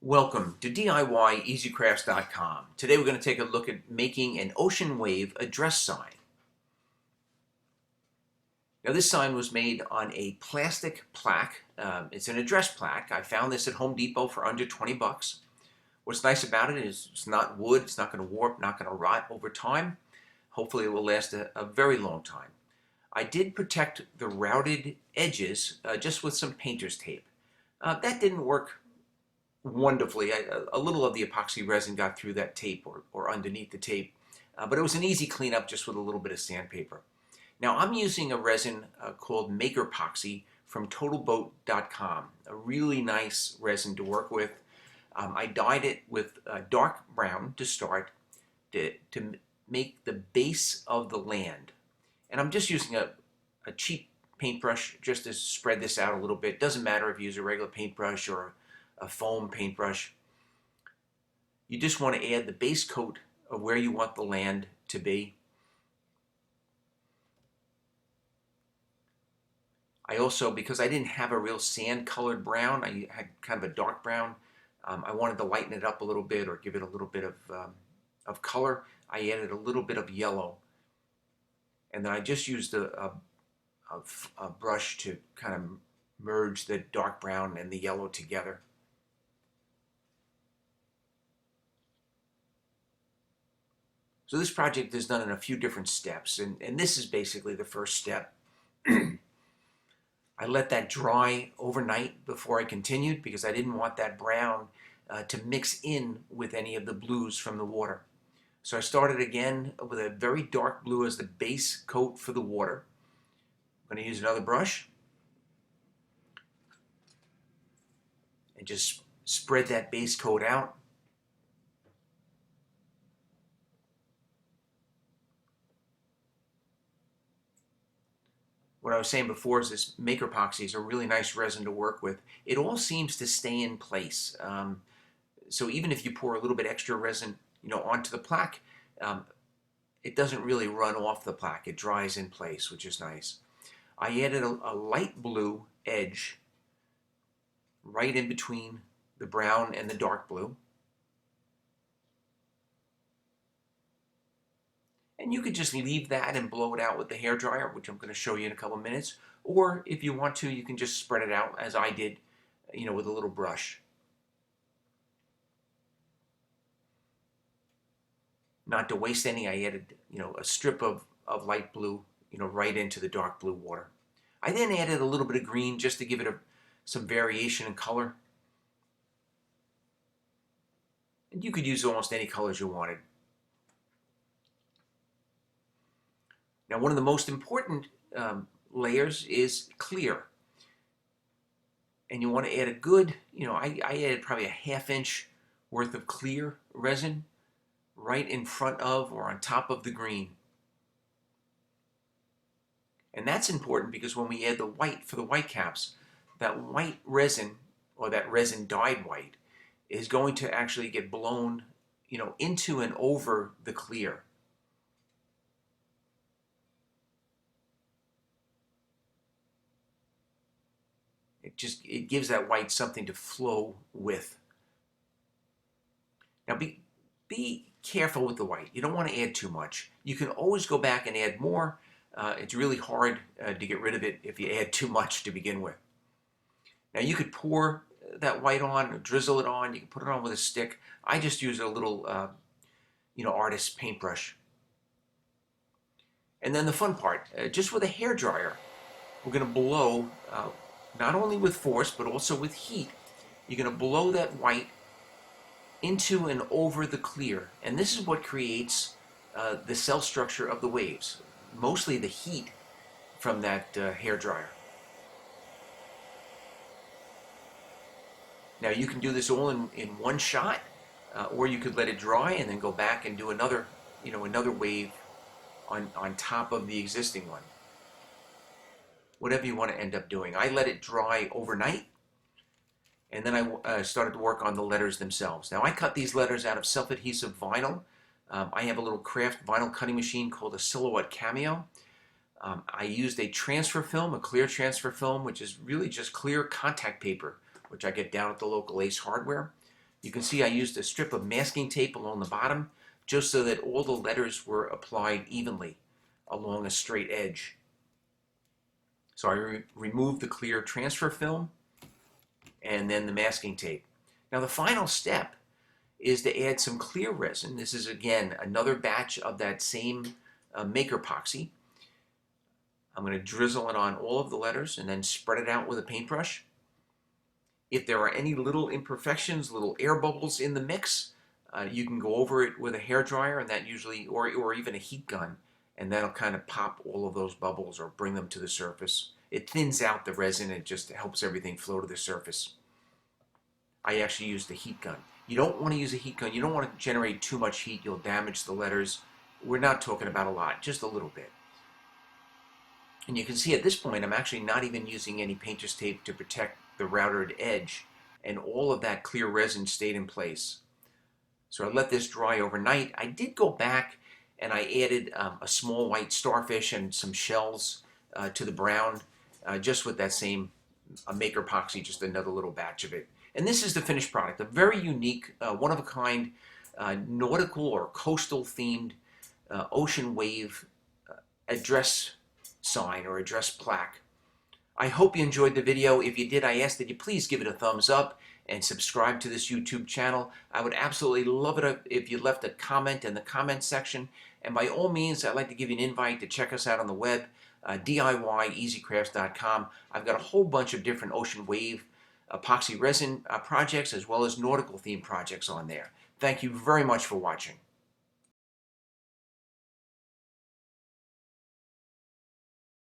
Welcome to DIYEasyCrafts.com. Today we're going to take a look at making an ocean wave address sign. Now this sign was made on a plastic plaque. It's an address plaque. I found this at Home Depot for under 20 bucks. What's nice about it is it's not wood, it's not going to warp, not going to rot over time. Hopefully it will last a very long time. I did protect the routed edges just with some painter's tape. That didn't work wonderfully. A little of the epoxy resin got through that tape or underneath the tape, but it was an easy cleanup just with a little bit of sandpaper. Now I'm using a resin called MakerPoxy from TotalBoat.com, a really nice resin to work with. I dyed it with dark brown to start to make the base of the land. And I'm just using a cheap paintbrush just to spread this out a little bit. Doesn't matter if you use a regular paintbrush or a foam paintbrush. You just want to add the base coat of where you want the land to be. I also, because I didn't have a real sand colored brown, I had kind of a dark brown. I wanted to lighten it up a little bit or give it a little bit of color. I added a little bit of yellow. And then I just used a brush to kind of merge the dark brown and the yellow together. So this project is done in a few different steps, and this is basically the first step. I let that dry overnight before I continued because I didn't want that brown to mix in with any of the blues from the water. So I started again with a very dark blue as the base coat for the water. I'm going to use another brush and just spread that base coat out. What I was saying before is this MakerPoxy is a really nice resin to work with. It all seems to stay in place. So even if you pour a little bit extra resin, onto the plaque, it doesn't really run off the plaque. It dries in place, which is nice. I added a light blue edge right in between the brown and the dark blue. And you could just leave that and blow it out with the hairdryer, which I'm going to show you in a couple of minutes. Or if you want to, you can just spread it out as I did, with a little brush. Not to waste any, I added, a strip of light blue, right into the dark blue water. I then added a little bit of green just to give it some variation in color. And you could use almost any colors you wanted. Now, one of the most important layers is clear. And you want to add a good, I added probably a ½ inch worth of clear resin right in front of or on top of the green. And that's important because when we add the white for the white caps, that white resin, or that resin dyed white, is going to actually get blown, into and over the clear. It gives that white something to flow with. Now be careful with the white. You don't want to add too much. You can always go back and add more. It's really hard to get rid of it if you add too much to begin with. Now you could pour that white on, or drizzle it on. You can put it on with a stick. I just use a little, artist's paintbrush. And then the fun part, just with a hairdryer, we're going to blow, not only with force, but also with heat. You're going to blow that white into and over the clear. And this is what creates the cell structure of the waves. Mostly the heat from that hairdryer. Now you can do this all in one shot, or you could let it dry and then go back and do another wave on top of the existing one. Whatever you want to end up doing. I let it dry overnight, and then I started to work on the letters themselves. Now I cut these letters out of self-adhesive vinyl. I have a little craft vinyl cutting machine called a Silhouette Cameo. I used a transfer film, a clear transfer film, which is really just clear contact paper, which I get down at the local Ace Hardware, You can see I used a strip of masking tape along the bottom just so that all the letters were applied evenly along a straight edge. So I removed the clear transfer film and then the masking tape. Now the final step is to add some clear resin. This is again another batch of that same MakerPoxy. I'm going to drizzle it on all of the letters and then spread it out with a paintbrush. If there are any little imperfections, little air bubbles in the mix, you can go over it with a hairdryer, and that usually, or even a heat gun, and that'll kind of pop all of those bubbles or bring them to the surface. It thins out the resin, it just helps everything flow to the surface. I actually used the heat gun. You don't want to use a heat gun. You don't want to generate too much heat. You'll damage the letters. We're not talking about a lot, just a little bit. And you can see at this point, I'm actually not even using any painter's tape to protect the routed edge, and all of that clear resin stayed in place. So I let this dry overnight. I did go back and I added a small white starfish and some shells to the brown, just with that same MakerPoxy, just another little batch of it. And this is the finished product, a very unique, one-of-a-kind, nautical or coastal themed ocean wave address sign or address plaque. I hope you enjoyed the video. If you did, I ask that you please give it a thumbs up and subscribe to this YouTube channel. I would absolutely love it if you left a comment in the comment section. And by all means, I'd like to give you an invite to check us out on the web, DIYeasycrafts.com. I've got a whole bunch of different ocean wave epoxy resin projects as well as nautical themed projects on there. Thank you very much for watching.